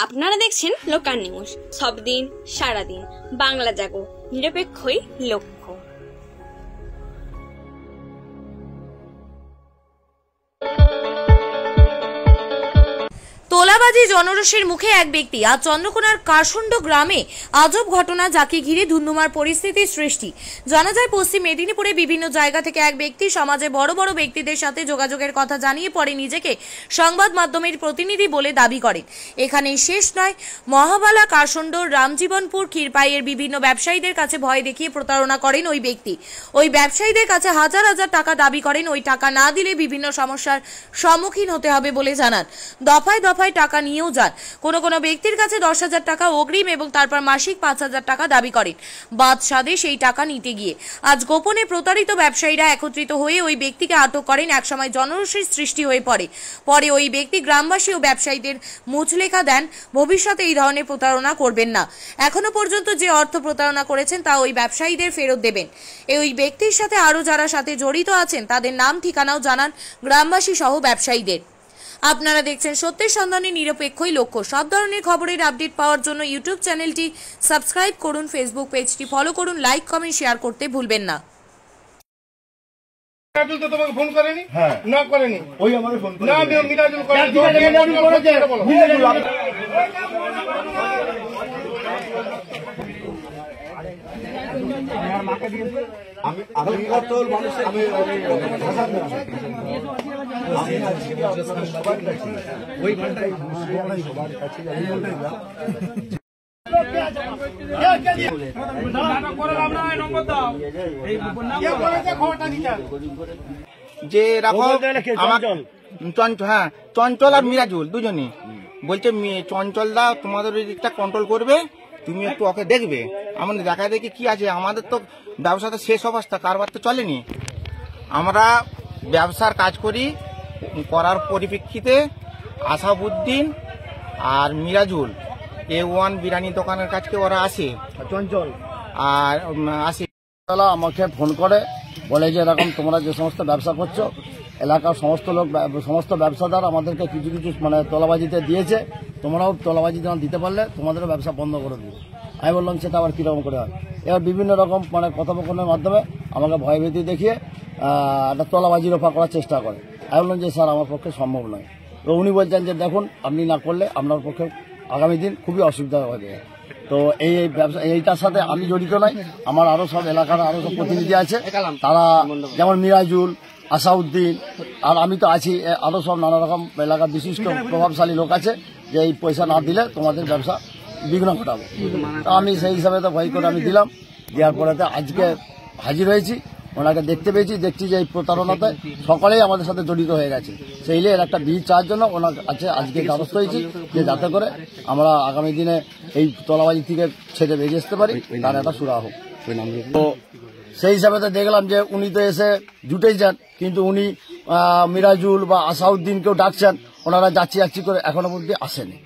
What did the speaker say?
আপনারা দেখছেন local news, সব দিন সারাদিন বাংলা জাগো, নিরপেক্ষই লক্ষ্য। তোলাবাজি জনরোষের মুখে এক ব্যক্তি। আজ চন্দ্রকোনার কাশণ্ড গ্রামে আজব ঘটনা, যাকে ঘিরে ধুন্ধুমার পরিস্থিতির সৃষ্টি। জানা যায়, পশ্চিম মেদিনীপুরে বিভিন্ন জায়গা থেকে এক ব্যক্তি সমাজে বড় বড় ব্যক্তিদের সাথে যোগাযোগের কথা জানিয়ে পরে নিজেকে সংবাদ মাধ্যমের প্রতিনিধি বলে দাবি করেন। এখানেই শেষ নয়, মহাবালা, কাশণ্ড, রামজীবনপুর, ক্ষীরপাইয়ের বিভিন্ন ব্যবসায়ীদের কাছে ভয় দেখিয়ে প্রতারণা করেন ওই ব্যক্তি। ওই ব্যবসায়ীদের কাছে হাজার হাজার টাকা দাবি করেন। ওই টাকা না দিলে বিভিন্ন সমস্যার সম্মুখীন হতে হবে বলে জানান। দফায় দফায় টাকা নিয়েও যান। কোনো ব্যক্তির কাছে 10,000 টাকা অগ্রিম এবং তারপর মাসিক 5,000 টাকা দাবি করেন বাদ সাধে সেই টাকা নিতে গিয়ে। আজ গোপনে প্রতারিত ব্যবসায়ীরা একত্রিত হয়ে ওই ব্যক্তিকে আটক করেন। একসময় জনরোষের সৃষ্টি হয়ে পরে ওই ব্যক্তি গ্রামবাসী ও ব্যবসায়ীদের মুচলেখা দেন, ভবিষ্যতে এই ধরনের প্রতারণা করবেন না। এখনো পর্যন্ত যে অর্থ প্রতারণা করেছেন তা ওই ব্যবসায়ীদের ফেরত দেবেন। ওই ব্যক্তির সাথে আরো যারা সাথে জড়িত আছেন তাদের নাম ঠিকানাও জানান গ্রামবাসী সহ ব্যবসায়ীদের। আপনারা দেখছেন সত্যের সন্ধানে নিরপেক্ষই লক্ষ্য। সব ধরনের খবরের আপডেট পাওয়ার জন্য ইউটিউব চ্যানেলটি সাবস্ক্রাইব করুন, ফেসবুক পেজটি ফলো করুন, লাইক কমেন্ট শেয়ার করতে ভুলবেন না। তোমাকে ফোন করেনি? হ্যাঁ, না করেনি। ওই আমাকে ফোন করে না, মিরাজুল করেছে। আমি কত মানুষের ওই ঘন্টায় সবার কাছে যে চঞ্চল আর মিরাজুল দুজনই বলছে চঞ্চল দা তোমাদের দিকটা কন্ট্রোল করবে, তুমি একটু ওকে দেখবে। আমাদের দেখা দেখি কি আছে, আমাদের তো ব্যবসাটা শেষ অবস্থা, কারবার তো চলেনি। আমরা ব্যবসার কাজ করি, করার পরিপ্রেক্ষিতে আসাবউদ্দিন আর মিরাজুল A1 বিরিয়ানি দোকানের কাছে ওরা আসে, চঞ্চল আর আসে। আমাকে ফোন করে বলে যে এরকম তোমরা যে সমস্ত ব্যবসা করছো, এলাকার সমস্ত ব্যবসাদার আমাদেরকে কিছু মানে তোলাবাজিতে দিয়েছে, তোমরাও তোলাবাজি যখন দিতে পারলে তোমাদেরও ব্যবসা বন্ধ করে দিবে। আমি বললাম সেটা আবার কীরকম করে হয়। এবার বিভিন্ন রকম মানে কথোপকথনের মাধ্যমে আমাকে ভয়ভীতি দেখিয়ে একটা তোলাবাজির অফার করার চেষ্টা করে। আমি বললাম যে স্যার আমার পক্ষে সম্ভব নয়। তো উনি বলছেন যে দেখুন আপনি না করলে আপনার পক্ষে আগামী দিন খুবই অসুবিধা হবে। তো এই ব্যবসা এইটার সাথে আমি জড়িত নাই, আমার আরও সব এলাকার আরও সব প্রতিনিধি আছে, তারা যেমন মিরাজুল, আসাউদ্দিন আর আমি তো আছি, আরও সব নানা রকম এলাকার বিশিষ্ট প্রভাবশালী লোক আছে যে এই পয়সা না দিলে তোমাদের ব্যবসা বিঘ্ন ঘটাবো। তো আমি সেই হিসাবে তো ভয় করে আমি দিলাম। দেওয়ার পরে আজকে হাজির হয়েছি, ওনাকে দেখতে পেয়েছি, দেখছি যে এই প্রতারণাতে সকলেই আমাদের সাথে জড়িত হয়ে গেছে। সেই এর একটা বিহিত চাওয়ার জন্য ওনার কাছে আজকে দ্বারস্থ হয়েছি যে যাতে করে আমরা আগামী দিনে এই তোলাবাজি থেকে ছেড়ে বেরিয়ে আসতে পারি, তার একটা সুরাহা হোক। তো সেই হিসাবে তো দেখলাম যে উনি তো এসে জুটেই যান, কিন্তু উনি মিরাজুল বা আসাউদ্দিনকেও ডাকছেন, ওনারা যাচ্ছি করে এখনো পর্যন্ত আসেনি।